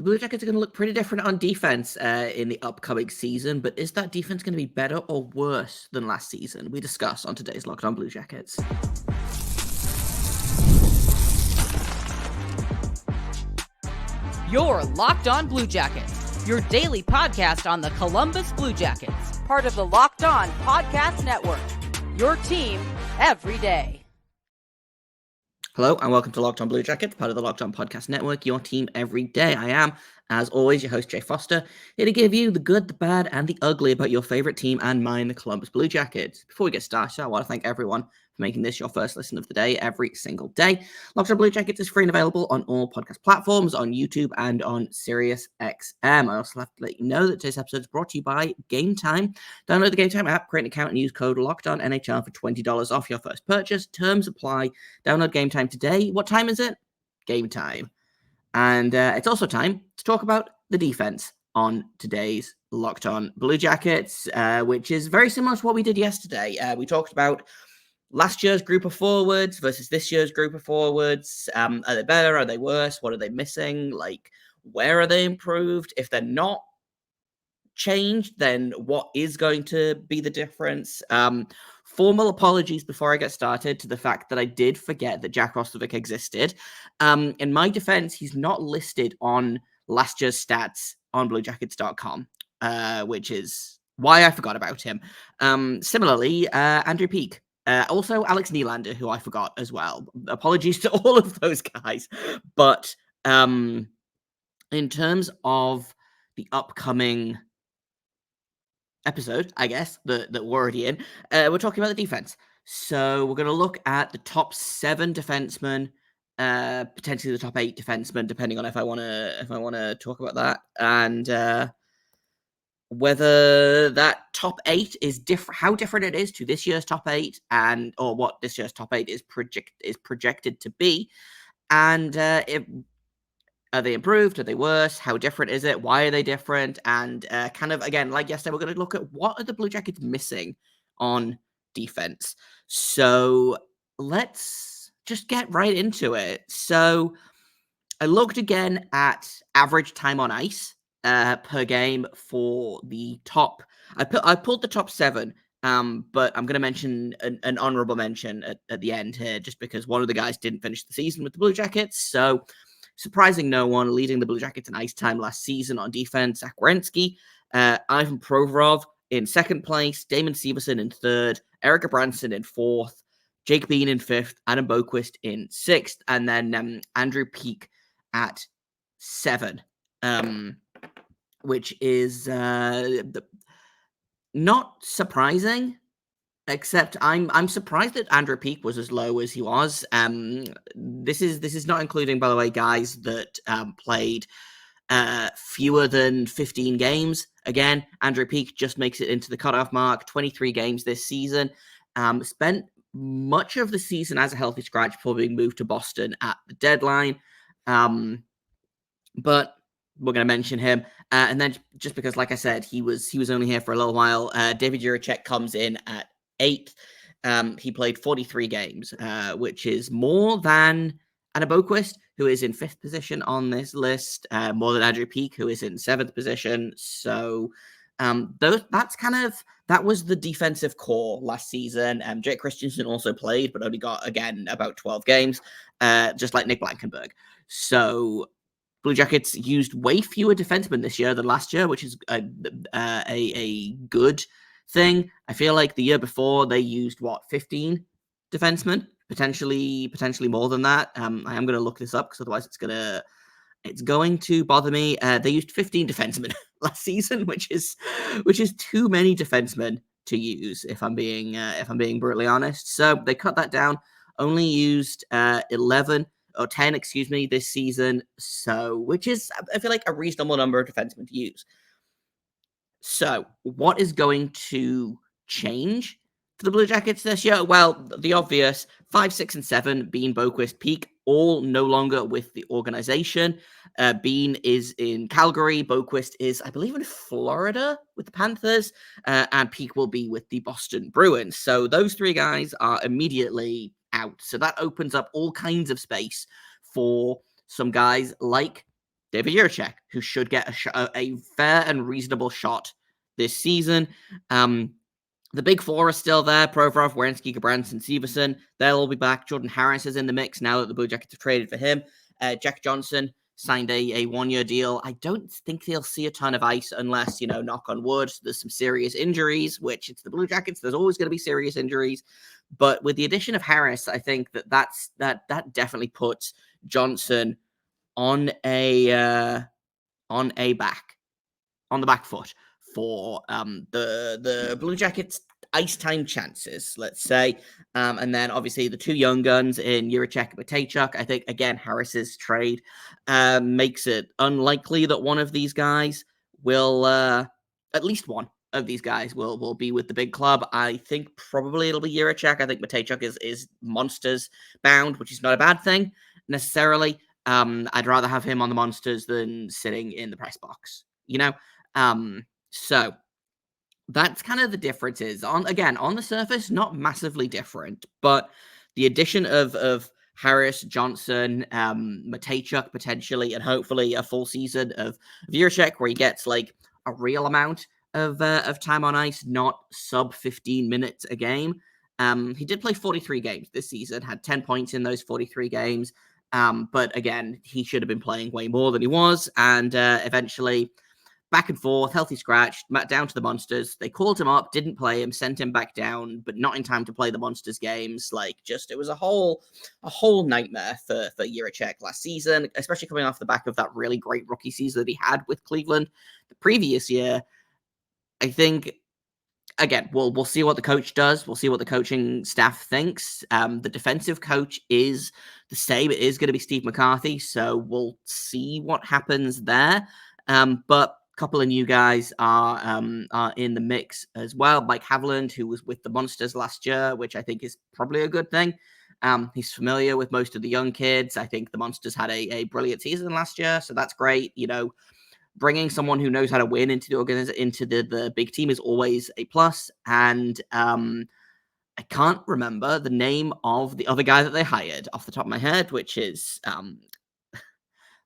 Blue Jackets are going to look pretty different on defense in the upcoming season, but is that defense going to be better or worse than last season? We discuss on today's Locked On Blue Jackets. You're Locked On Blue Jackets, your daily podcast on the Columbus Blue Jackets, part of the Locked On Podcast Network, your team every day. Hello and welcome to Locked On Blue Jackets, part of the Locked On Podcast Network, your team every day. I am, as always, your host, Jay Foster, here to give you the good, the bad, and the ugly about your favorite team and mine, the Columbus Blue Jackets. Before we get started, I want to thank everyone for making this your first listen of the day every single day. Locked On Blue Jackets is free and available on all podcast platforms, on YouTube, and on SiriusXM. I also have to let you know that today's episode is brought to you by Game Time. Download the Game Time app, create an account, and use code LOCKEDONNHL for $20 off your first purchase. Terms apply. Download Game Time today. What time is it? Game time. And it's also time to talk about the defense on today's Locked On Blue Jackets, which is very similar to what we did yesterday. We talked about last year's group of forwards versus this year's group of forwards. Are they better? Are they worse? What are they missing? Like, where are they improved? If they're not changed, then what is going to be the difference? Formal apologies before I get started to the fact that I did forget that Jack Roslovic existed. In my defense, he's not listed on last year's stats on bluejackets.com, which is why I forgot about him. Similarly, Andrew Peak. Also, Alex Nylander, who I forgot as well. Apologies to all of those guys. But in terms of the upcoming episode, I guess, that we're already in, we're talking about the defense. So we're going to look at the top 7 defensemen, potentially the top 8 defensemen, depending on if I want to talk about that, and whether that top 8 is different, how different it is to this year's top 8, or what this year's top 8 is projected to be, and if are they improved? Are they worse? How different is it? Why are they different? And kind of, again, like yesterday, we're going to look at what are the Blue Jackets missing on defense. So let's just get right into it. So I looked again at average time on ice per game for the top. I pulled the top 7, but I'm going to mention an honorable mention at the end here, just because one of the guys didn't finish the season with the Blue Jackets. So surprising no one, leading the Blue Jackets in ice time last season on defense, Zach Werenski, Ivan Provorov in second place, Damon Severson in third, Erica Branson in fourth, Jake Bean in fifth, Adam Boquist in sixth, and then Andrew Peak at 7, which is not surprising. Except I'm surprised that Andrew Peak was as low as he was. This is not including, by the way, guys that played fewer than 15 games. Again, Andrew Peak just makes it into the cutoff mark. 23 games this season. Spent much of the season as a healthy scratch before being moved to Boston at the deadline. But we're going to mention him. And then just because, like I said, he was only here for a little while, David Jiricek comes in at 8th. He played 43 games, which is more than Adam Boquist, who is in 5th position on this list, more than Andrew Peak, who is in 7th position. So that was the defensive core last season. Jake Christensen also played, but only got, again, about 12 games, just like Nick Blankenburg. So Blue Jackets used way fewer defensemen this year than last year, which is a good thing. I feel like the year before they used 15 defensemen, potentially more than that. I am going to look this up because otherwise it's going to bother me. They used 15 defensemen last season, which is too many defensemen to use, if I'm being brutally honest. So they cut that down. Only used 11 or 10, excuse me, this season. So, which is, I feel like, a reasonable number of defensemen to use. So, what is going to change for the Blue Jackets this year? Well, the obvious 5, 6, and 7, Bean, Boquist, Peak, all no longer with the organization. Bean is in Calgary. Boquist is, I believe, in Florida with the Panthers. And Peak will be with the Boston Bruins. So those 3 guys are immediately out. So that opens up all kinds of space for some guys like David Jiricek, who should get a fair and reasonable shot this season. The big four are still there: Provorov, Werenski, Gabranson, Severson. They'll all be back. Jordan Harris is in the mix now that the Blue Jackets have traded for him. Jack Johnson signed a one-year deal. I don't think they'll see a ton of ice unless, knock on wood, there's some serious injuries, which it's the Blue Jackets. There's always going to be serious injuries. But with the addition of Harris, I think that definitely puts Johnson on the back foot for the Blue Jackets' ice time chances, let's say. And then obviously the two young guns in Jiricek and Matejchuk. I think, again, Harris's trade makes it unlikely that one of these guys will, at least one of these guys will be with the big club. I think probably it'll be Jiricek. I think Matejchuk is Monsters bound, which is not a bad thing necessarily. I'd rather have him on the Monsters than sitting in the press box, So that's kind of the differences. On the surface, not massively different, but the addition of Harris, Johnson, Matejchuk potentially, and hopefully a full season of Jiricek where he gets like a real amount of time on ice, not sub 15 minutes a game. He did play 43 games this season, had 10 points in those 43 games. But again, he should have been playing way more than he was, and eventually back and forth, healthy scratch, down to the Monsters. They called him up, didn't play him, sent him back down, but not in time to play the Monsters games. It was a whole nightmare for Jiricek last season, especially coming off the back of that really great rookie season that he had with Cleveland the previous year. I think, again, we'll see what the coach does. We'll see what the coaching staff thinks. The defensive coach is the same. It is going to be Steve McCarthy, so we'll see what happens there. But couple of new guys are in the mix as well. Mike Haviland, who was with the Monsters last year, which I think is probably a good thing. He's familiar with most of the young kids. I think the Monsters had a brilliant season last year, so that's great. Bringing someone who knows how to win into the big team is always a plus. And I can't remember the name of the other guy that they hired off the top of my head, which is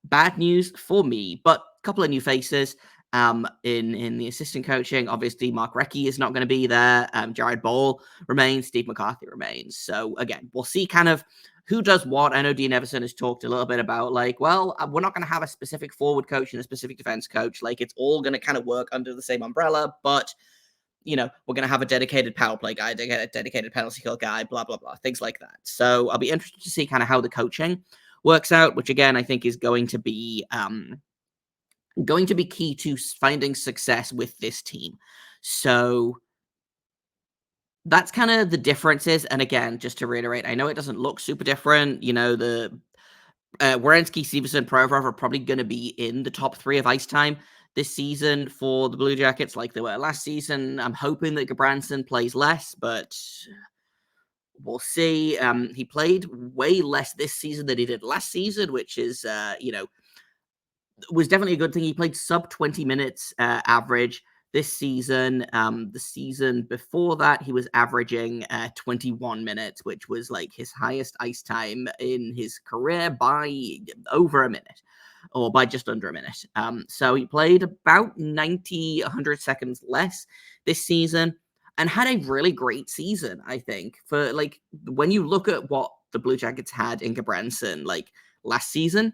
bad news for me. But a couple of new faces. In the assistant coaching, obviously Mark Recchi is not going to be there. Jared Ball remains. Steve McCarthy remains. So again, we'll see kind of who does what. I know Dean Everson has talked a little bit about we're not going to have a specific forward coach and a specific defense coach. It's all going to kind of work under the same umbrella, but we're going to have a dedicated power play guy, a dedicated penalty kill guy, blah, blah, blah, things like that. So I'll be interested to see kind of how the coaching works out, which again, I think is going to be key to finding success with this team. So that's kind of the differences. And again, just to reiterate, I know it doesn't look super different. The Werenski, Severson, Provorov are probably going to be in the top 3 of ice time this season for the Blue Jackets like they were last season. I'm hoping that Gabranson plays less, but we'll see. He played way less this season than he did last season, which is, was definitely a good thing. He played sub 20 minutes average this season. The season before that, he was averaging 21 minutes, which was his highest ice time in his career by over a minute, or by just under a minute. So he played about 100 seconds less this season and had a really great season, I think. For when you look at what the Blue Jackets had in Gabranson last season,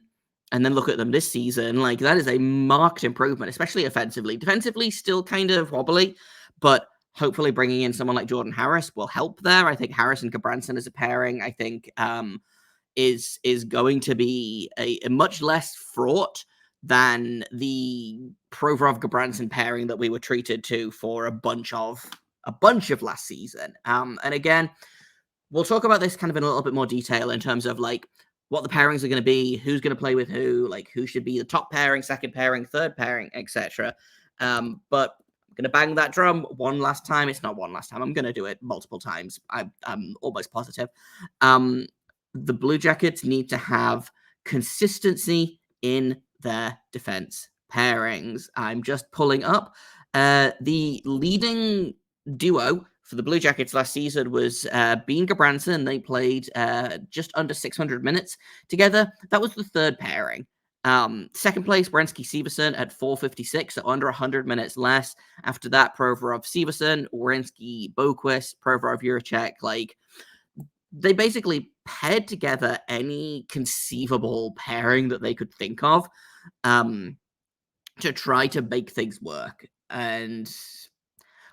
and then look at them this season, that is a marked improvement, especially offensively. Defensively, still kind of wobbly, but hopefully bringing in someone like Jordan Harris will help there. I think Harris and Gabranson as a pairing, I think, is going to be a much less fraught than the Provorov-Gabranson pairing that we were treated to for a bunch of last season. And again, we'll talk about this kind of in a little bit more detail in terms of what the pairings are going to be, who's going to play with who, who should be the top pairing, second pairing, third pairing, etc. But I'm going to bang that drum one last time. It's not one last time. I'm going to do it multiple times. I'm almost positive. The Blue Jackets need to have consistency in their defense pairings. I'm just pulling up the leading duo for the Blue Jackets last season was Bean Gabranson. They played just under 600 minutes together. That was the third pairing. Second place, Werenski Severson at 4:56, so under 100 minutes less. After that, Provorov Severson, Werenski Boquist, Provorov Jiricek. Like, they basically paired together any conceivable pairing that they could think of to try to make things work. And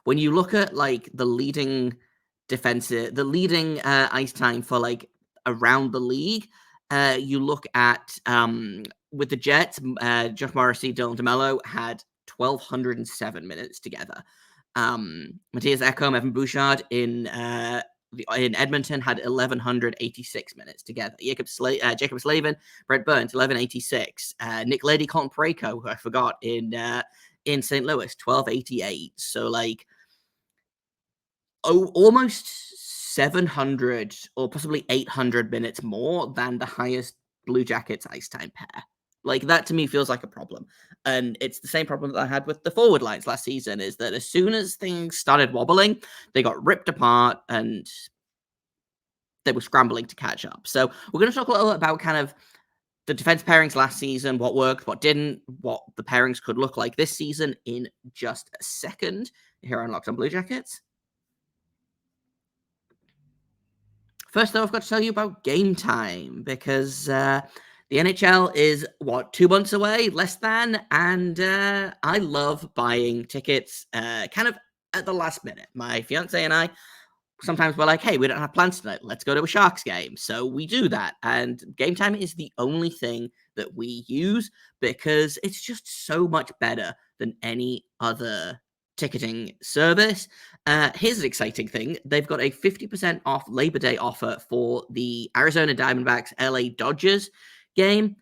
when you look at like the leading ice time for like around the league, you look at with the Jets, Josh Morrissey, Dylan DeMello had 1,207 minutes together. Matthias Ekholm, Evan Bouchard in Edmonton had 1,186 minutes together. Jacob Slavin, Brett Burns, 1,186. Nick Lady, Colin Parayko, who I forgot, in St. Louis, 1,288. So like, almost 700 or possibly 800 minutes more than the highest Blue Jackets ice time pair. Like, that to me feels like a problem. And it's the same problem that I had with the forward lines last season, is that as soon as things started wobbling, they got ripped apart and they were scrambling to catch up. So we're going to talk a little about kind of the defense pairings last season, what worked, what didn't, what the pairings could look like this season in just a second here on Locked On Blue Jackets. First, though, I've got to tell you about Game Time, because the NHL is, 2 months away, less than, and I love buying tickets kind of at the last minute. My fiance and I, sometimes we're like, hey, we don't have plans tonight, let's go to a Sharks game. So we do that, and Game Time is the only thing that we use because it's just so much better than any other ticketing service. Here's an exciting thing. They've got a 50% off Labor Day offer for the Arizona Diamondbacks LA Dodgers game.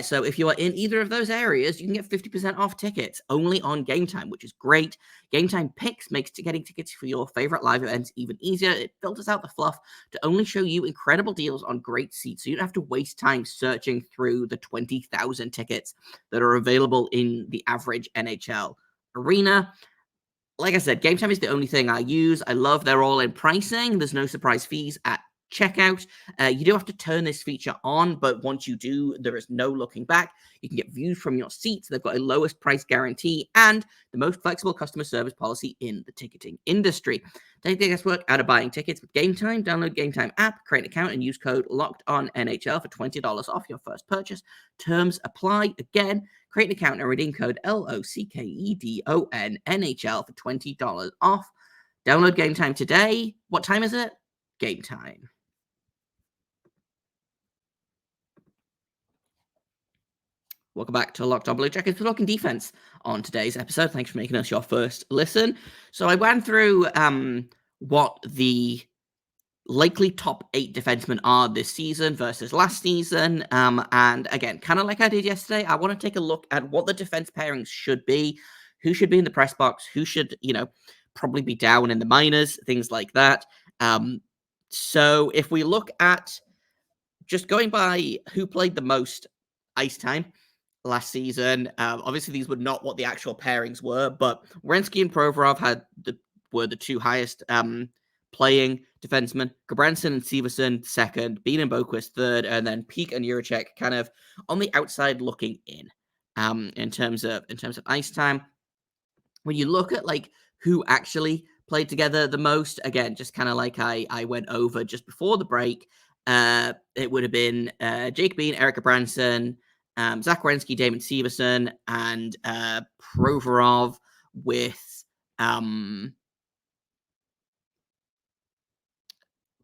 So if you are in either of those areas, you can get 50% off tickets only on Game Time, which is great. Game Time Picks makes getting tickets for your favorite live events even easier. It filters out the fluff to only show you incredible deals on great seats, so you don't have to waste time searching through the 20,000 tickets that are available in the average NHL arena. Like I said, Game Time is the only thing I use. I love they're all in pricing. There's no surprise fees at checkout. You do have to turn this feature on, but once you do, there is no looking back. You can get views from your seats. They've got a lowest price guarantee and the most flexible customer service policy in the ticketing industry. Take the guesswork out of buying tickets with Game Time. Download Game Time app, create an account, and use code LOCKEDONNHL for $20 off your first purchase. Terms apply. Again, create an account and redeem code LOCKEDONNHL for $20 off. Download Game Time today. What time is it? Game time. Welcome back to Locked On Blue Jackets. We're talking defense on today's episode. Thanks for making us your first listen. So I went through what the likely top 8 defensemen are this season versus last season. And again, kind of like I did yesterday, I want to take a look at what the defense pairings should be, who should be in the press box, who should, probably be down in the minors, things like that. So if we look at just going by who played the most ice time last season, obviously these were not what the actual pairings were, but Werenski and Provorov were the 2 highest playing defensemen. Gabranson and Severson second, Bean and Boquist third, and then Peak and Jiricek kind of on the outside looking in terms of ice time. When you look at like who actually played together the most, again, just kind of like I went over just before the break, it would have been Jake Bean, Eric Gabranson, Zach Werenski, Damon Severson, and Provorov with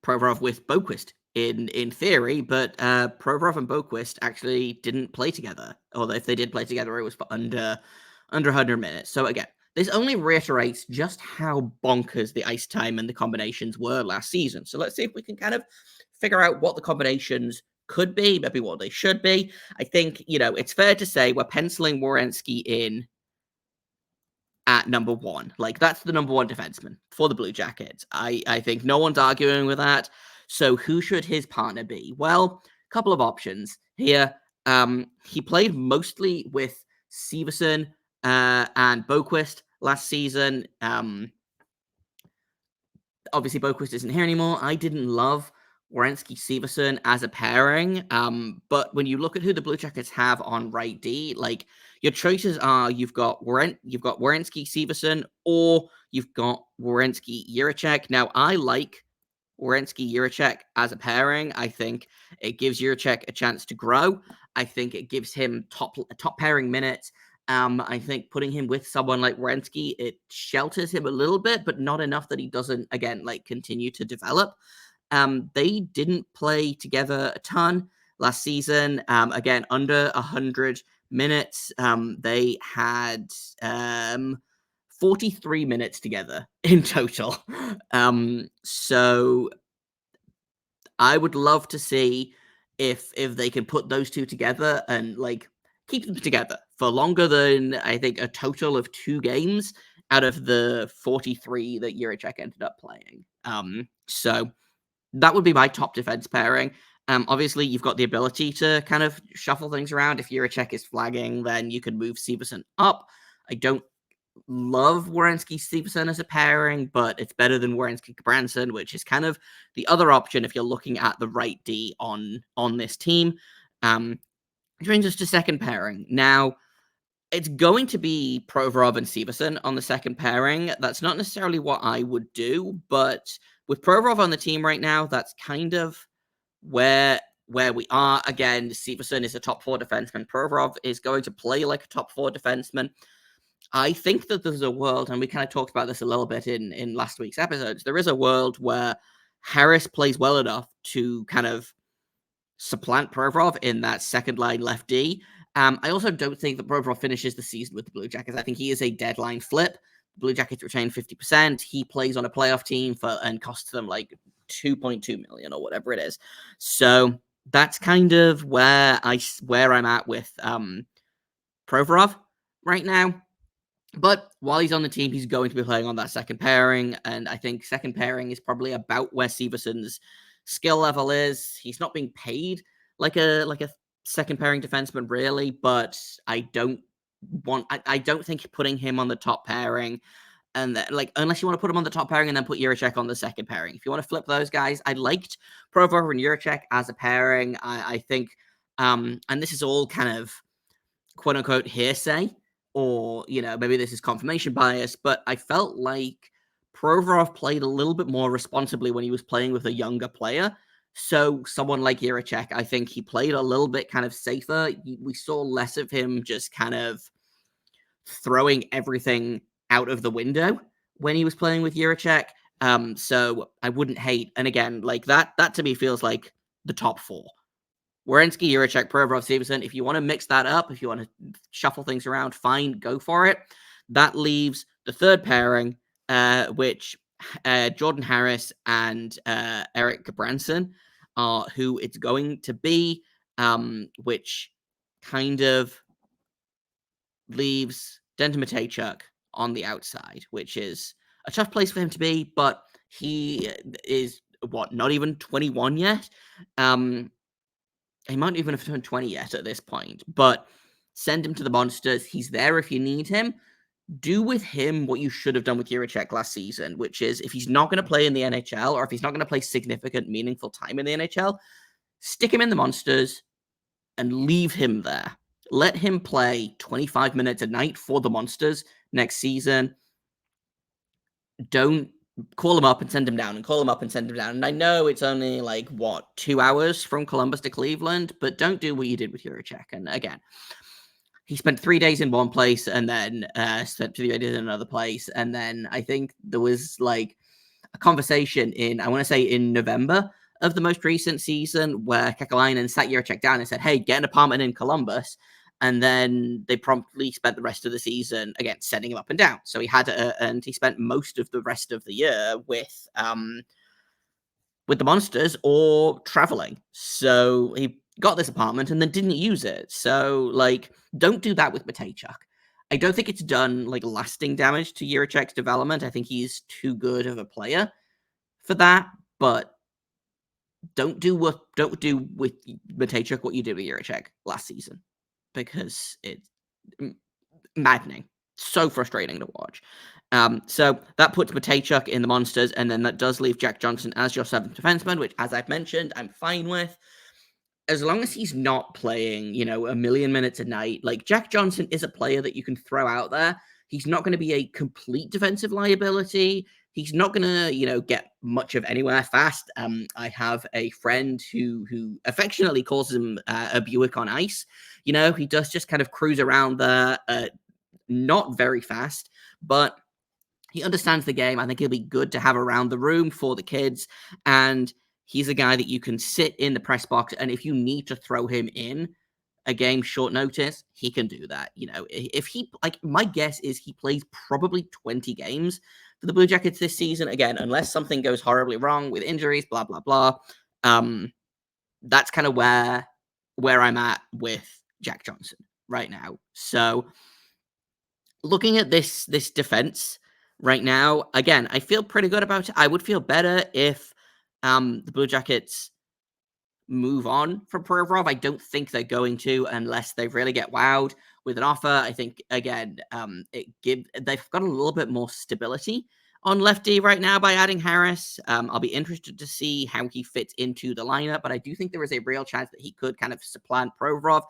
Boquist in theory, but Provorov and Boquist actually didn't play together. Although if they did play together, it was for under 100 minutes. So again, this only reiterates just how bonkers the ice time and the combinations were last season. So let's see if we can kind of figure out what the combinations could be, maybe what they should be. I think, it's fair to say we're penciling Werenski in at number 1. Like, that's the number 1 defenseman for the Blue Jackets. I think no one's arguing with that. So who should his partner be? Well, a couple of options here. He played mostly with Severson and Boquist last season. Obviously, Boquist isn't here anymore. I didn't love Werenski-Severson as a pairing. But when you look at who the Blue Jackets have on right D, like your choices are you've got Werenski-Severson or you've got Werenski-Jiricek. Now, I like Werenski-Jiricek as a pairing. I think it gives Jiricek a chance to grow. I think it gives him top pairing minutes. I think putting him with someone like Werenski, it shelters him a little bit, but not enough that he doesn't, again, like continue to develop. They didn't play together a ton last season. Again, under 100 minutes. They had 43 minutes together in total. So I would love to see if they can put those two together and like keep them together for longer than I think a total of 2 games out of the 43 that Jiricek ended up playing. So that would be my top defense pairing. Obviously, you've got the ability to kind of shuffle things around. If Jiricek is flagging, then you could move Severson up. I don't love Werenski-Severson as a pairing, but it's better than Werenski-Branson, which is kind of the other option if you're looking at the right D on this team. Which brings us to second pairing. Now, it's going to be Provorov and Severson on the second pairing. That's not necessarily what I would do, but with Provorov on the team right now, that's kind of where we are. Again, Severson is a top 4 defenseman. Provorov is going to play like a top 4 defenseman. I think that there's a world, and we kind of talked about this a little bit in last week's episodes, there is a world where Harris plays well enough to kind of supplant Provorov in that second line left D. I also don't think that Provorov finishes the season with the Blue Jackets. I think he is a deadline flip. Blue Jackets retain 50%. He plays on a playoff team and costs them like 2.2 million or whatever it is. So that's kind of where I'm at with Provorov right now. But while he's on the team, he's going to be playing on that second pairing, and I think second pairing is probably about where Severson's skill level is. He's not being paid like a second pairing defenseman, really, but I don't think putting him on the top pairing and like unless you want to put him on the top pairing and then put Jiricek on the second pairing. If you want to flip those guys, I liked Provorov and Jiricek as a pairing. I think, and this is all kind of quote unquote hearsay, or maybe this is confirmation bias, but I felt like Provorov played a little bit more responsibly when he was playing with a younger player. So someone like Jiricek, I think he played a little bit kind of safer. We saw less of him just kind of throwing everything out of the window when he was playing with Jiricek. So I wouldn't hate. And again, like that to me feels like the top 4. Werenski, Jiricek, Provorov, Severson. If you want to mix that up, if you want to shuffle things around, fine, go for it. That leaves the third pairing, which Jordan Harris and Eric Gabranson are who it's going to be, which kind of leaves Denton Matejchuk on the outside, which is a tough place for him to be, but he is, not even 21 yet? He might even have turned 20 yet at this point, but send him to the Monsters. He's there if you need him. Do with him what you should have done with Jiricek last season, which is if he's not going to play in the NHL or if he's not going to play significant, meaningful time in the NHL, stick him in the Monsters and leave him there. Let him play 25 minutes a night for the Monsters next season. Don't call him up and send him down and call him up and send him down. And I know it's only 2 hours from Columbus to Cleveland, but don't do what you did with Jiricek. And again, he spent 3 days in one place and then spent 3 days in another place. And then I think there was a conversation I want to say in November of the most recent season where Kekalainen sat Jiricek down and said, hey, get an apartment in Columbus. And then they promptly spent the rest of the season, again, sending him up and down. So he had and he spent most of the rest of the year with the Monsters or traveling. So he got this apartment and then didn't use it. So, don't do that with Matejchuk. I don't think it's done, lasting damage to Jiricek's development. I think he's too good of a player for that. But don't do with Matejchuk what you did with Jiricek last season, because it's maddening. so frustrating to watch. So that puts Matejchuk in the monsters, and then that does leave Jack Johnson as your 7th defenseman, which, as I've mentioned, I'm fine with. As long as he's not playing, a million minutes a night, like Jack Johnson is a player that you can throw out there. He's not going to be a complete defensive liability. He's not going to, get much of anywhere fast. I have a friend who affectionately calls him a Buick on ice. He does just kind of cruise around there, not very fast, but he understands the game. I think he'll be good to have around the room for the kids. And he's a guy that you can sit in the press box. And if you need to throw him in a game short notice, he can do that. If he, my guess is he plays probably 20 games for the Blue Jackets this season. Again, unless something goes horribly wrong with injuries, blah, blah, blah. That's kind of where I'm at with Jack Johnson right now. So looking at this defense right now, again, I feel pretty good about it. I would feel better if the Blue Jackets move on from Provorov. I don't think they're going to unless they really get wowed with an offer. I think, again, they've got a little bit more stability on lefty right now by adding Harris. I'll be interested to see how he fits into the lineup, but I do think there is a real chance that he could kind of supplant Provorov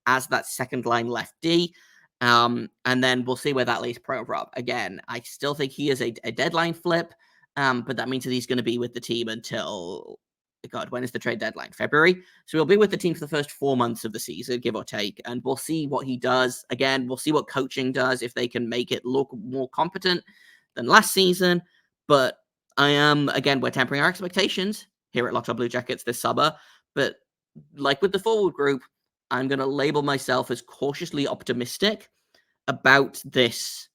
as that second line lefty. And then we'll see where that leaves Provorov. Again, I still think he is a deadline flip, but that means that he's going to be with the team until, God, when is the trade deadline? February? So he'll be with the team for the first 4 months of the season, give or take, and we'll see what he does. Again, we'll see what coaching does, if they can make it look more competent than last season. But we're tempering our expectations here at Locked On Blue Jackets this summer. But like with the forward group, I'm going to label myself as cautiously optimistic about this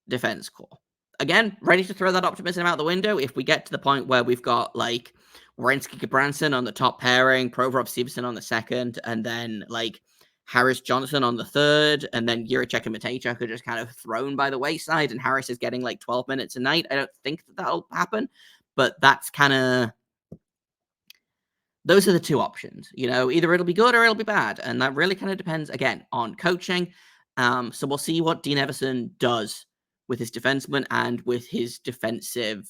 defense core. Again, ready to throw that optimism out the window if we get to the point where we've got like Werenski Gabranson on the top pairing, Provorov Stevenson on the second, and then like Harris Johnson on the third, and then Jiricek and Matejchuk are just kind of thrown by the wayside, and Harris is getting like 12 minutes a night. I don't think that'll happen, but that's kind of, those are the two options. Either it'll be good or it'll be bad. And that really kind of depends, again, on coaching. So we'll see what Dean Everson does with his defenseman and with his defensive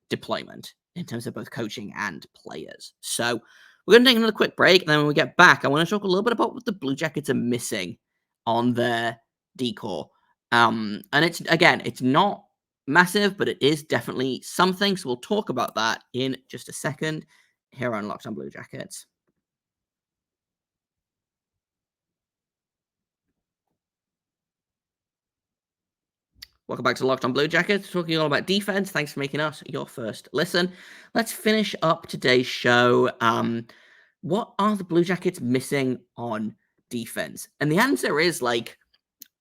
deployment in terms of both coaching and players. So we're going to take another quick break. And then when we get back, I want to talk a little bit about what the Blue Jackets are missing on their decor. And it's not massive, but it is definitely something. So we'll talk about that in just a second here on Locked On Blue Jackets. Welcome back to Locked On Blue Jackets, talking all about defense. Thanks for making us your first listen. Let's finish up today's show. What are the Blue Jackets missing on defense? And the answer is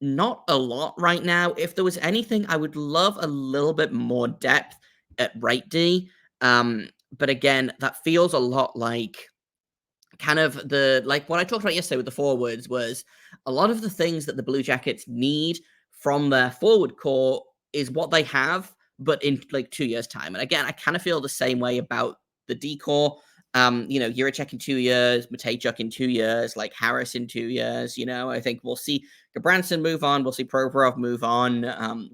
not a lot right now. If there was anything, I would love a little bit more depth at right D. But again, that feels a lot like kind of what I talked about yesterday with the forwards was a lot of the things that the Blue Jackets need from their forward core is what they have, but in 2 years' time. And again, I kind of feel the same way about the decor. Jiricek in 2 years, Matejchuk in 2 years, like Harris in 2 years. I think we'll see Gabranson move on. We'll see Provorov move on.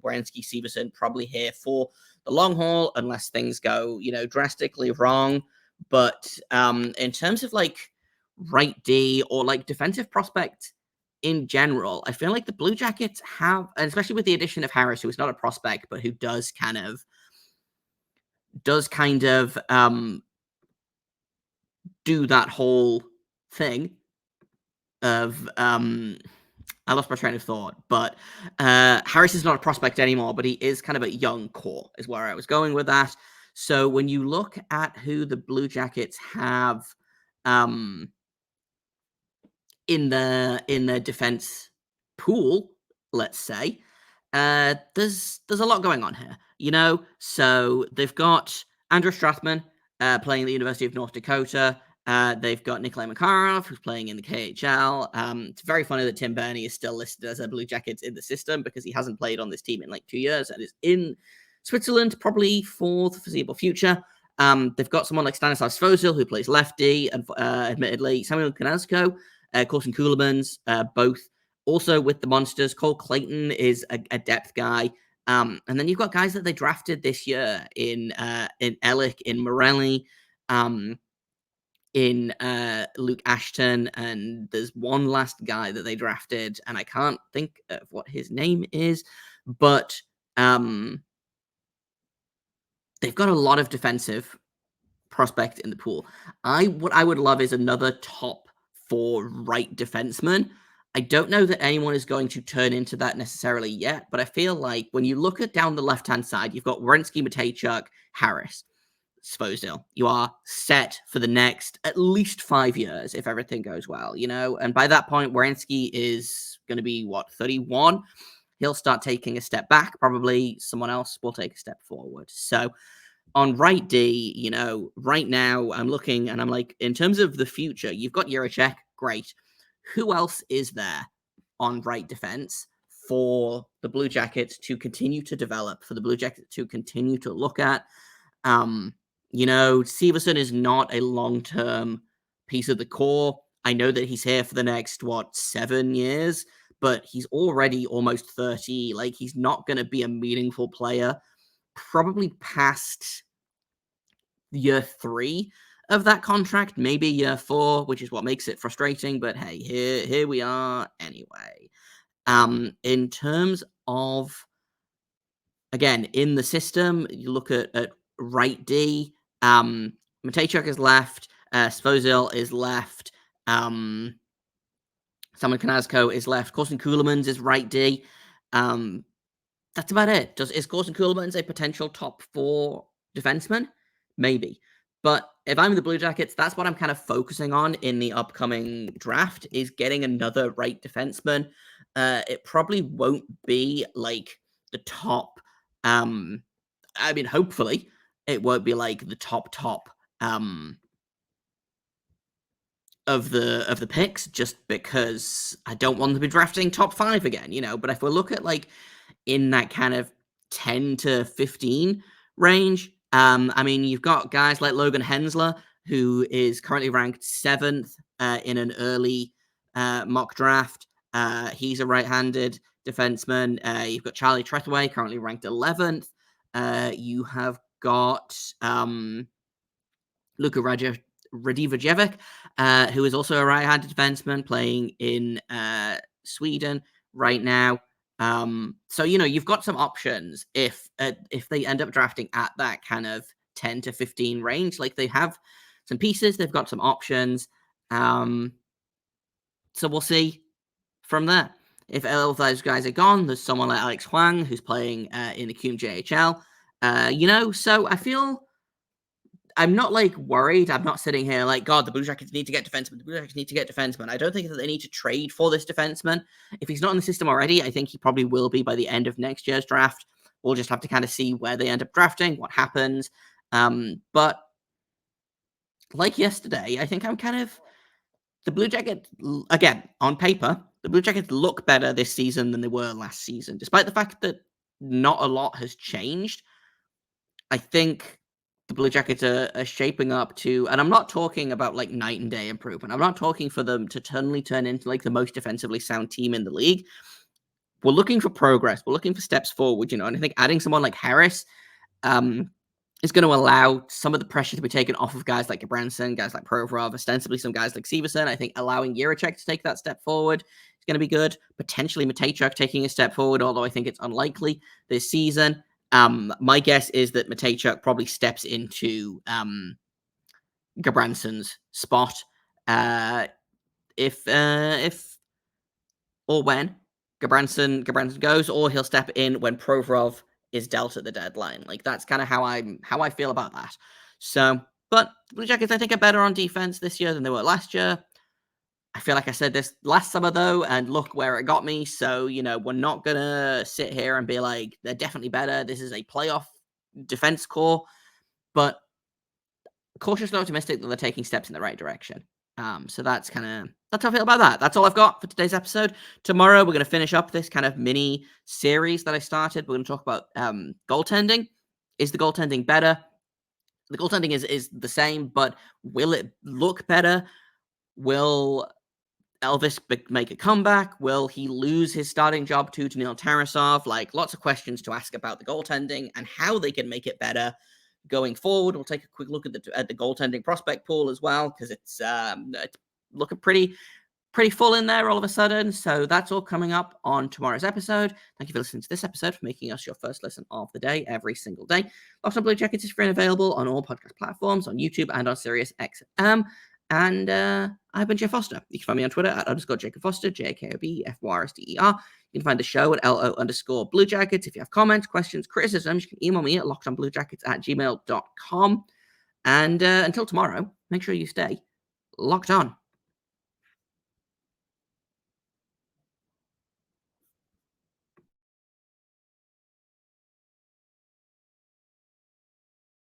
Werenski, Stevenson probably here for the long haul, unless things go, drastically wrong. But in terms of right D or defensive prospect in general, I feel like the Blue Jackets have, and especially with the addition of Harris, who is not a prospect, but who does kind of do that whole thing of I lost my train of thought, but Harris is not a prospect anymore, but he is kind of a young core is where I was going with that. So when you look at who the Blue Jackets have in the defense pool, let's say, there's a lot going on here, So they've got Andrew Strathman playing at the University of North Dakota. They've got Nikolai Makarov, who's playing in the KHL. It's very funny that Tim Burney is still listed as a Blue Jackets in the system because he hasn't played on this team in 2 years and is in Switzerland probably for the foreseeable future. They've got someone like Stanislav Svozil, who plays lefty, and admittedly Samuel Konazko, Corson Kulemans, both Also with the Monsters, Cole Clayton is a depth guy. And then you've got guys that they drafted this year in Ellick, in Morelli, in Luke Ashton, and there's one last guy that they drafted, and I can't think of what his name is, but they've got a lot of defensive prospect in the pool. What I would love is another top 4 right defenseman. I don't know that anyone is going to turn into that necessarily yet, but I feel like when you look at down the left-hand side, you've got Werenski, Matejchuk, Harris, Svozil. You are set for the next at least 5 years if everything goes well, and by that point, Werenski is going to be, 31? He'll start taking a step back. Probably someone else will take a step forward. So on right D, right now I'm looking and I'm like, in terms of the future, you've got Jiricek, great. Who else is there on right defense for the Blue Jackets to continue to develop, for the Blue Jackets to continue to look at? Severson is not a long-term piece of the core. I know that he's here for the next, 7 years, but he's already almost 30. Like, he's not going to be a meaningful player probably past year 3 of that contract, maybe year 4, which is what makes it frustrating. But hey, here we are anyway. In terms of, again, in the system, you look at right D. Matejchuk is left. Svozil is left. Samuel Kanazko is left. Corson Ceulemans is right D. That's about it. Is Corson Ceulemans a potential top 4 defenseman? Maybe. But if I'm the Blue Jackets, that's what I'm kind of focusing on in the upcoming draft, is getting another right defenseman. It probably won't be like the top. Hopefully it won't be like the top of the picks, just because I don't want to be drafting top 5 again, But if we look at like in that kind of 10 to 15 range, you've got guys like Logan Hensler, who is currently ranked 7th in an early mock draft. He's a right-handed defenseman. You've got Charlie Trethewey, currently ranked 11th. You have got Luka Radivojevic, who is also a right-handed defenseman playing in Sweden right now. So you've got some options if they end up drafting at that kind of 10 to 15 range. Like, they have some pieces, they've got some options. So we'll see from there. If all of those guys are gone, there's someone like Alex Huang who's playing in the QMJHL. So I feel I'm not like worried. I'm not sitting here like, God, the Blue Jackets need to get defensemen. The Blue Jackets need to get defensemen. I don't think that they need to trade for this defenseman. If he's not in the system already, I think he probably will be by the end of next year's draft. We'll just have to kind of see where they end up drafting, what happens. But like yesterday, I think I'm kind of the Blue Jackets, again, on paper, the Blue Jackets look better this season than they were last season, despite the fact that not a lot has changed. I think the Blue Jackets are shaping up to, and I'm not talking about like night and day improvement. I'm not talking for them to suddenly turn into like the most defensively sound team in the league. We're looking for progress. We're looking for steps forward, and I think adding someone like Harris is going to allow some of the pressure to be taken off of guys like Gabranson, guys like Provorov, ostensibly some guys like Severson. I think allowing Jiricek to take that step forward is going to be good. Potentially Matejchuk taking a step forward, although I think it's unlikely this season. My guess is that Matejchuk probably steps into Gabranson's spot if or when Gabranson goes, or he'll step in when Provorov is dealt at the deadline. Like, that's kind of how I feel about that. So, but the Blue Jackets, I think, are better on defense this year than they were last year. I feel like I said this last summer, though, and look where it got me. So, we're not going to sit here and be like, they're definitely better. This is a playoff defense core. But cautiously optimistic that they're taking steps in the right direction. So that's how I feel about that. That's all I've got for today's episode. Tomorrow, we're going to finish up this kind of mini series that I started. We're going to talk about goaltending. Is the goaltending better? The goaltending is the same, but will it look better? Will Elvis make a comeback? Will he lose his starting job to Daniil Tarasov? Like, lots of questions to ask about the goaltending and how they can make it better going forward. We'll take a quick look at the goaltending prospect pool as well, because it's looking pretty full in there all of a sudden. So that's all coming up on tomorrow's episode. Thank you for listening to this episode, for making us your first listen of the day every single day. Locked On Blue Jackets is free and available on all podcast platforms, on YouTube and on SiriusXM. And I've been Jeff Foster. You can find me on Twitter at _Jacob Foster, JAKOBFYRSTER. You can find the show at LO_Blue Jackets. If you have comments, questions, criticisms, you can email me at lockedonbluejackets@gmail.com. And until tomorrow, make sure you stay locked on.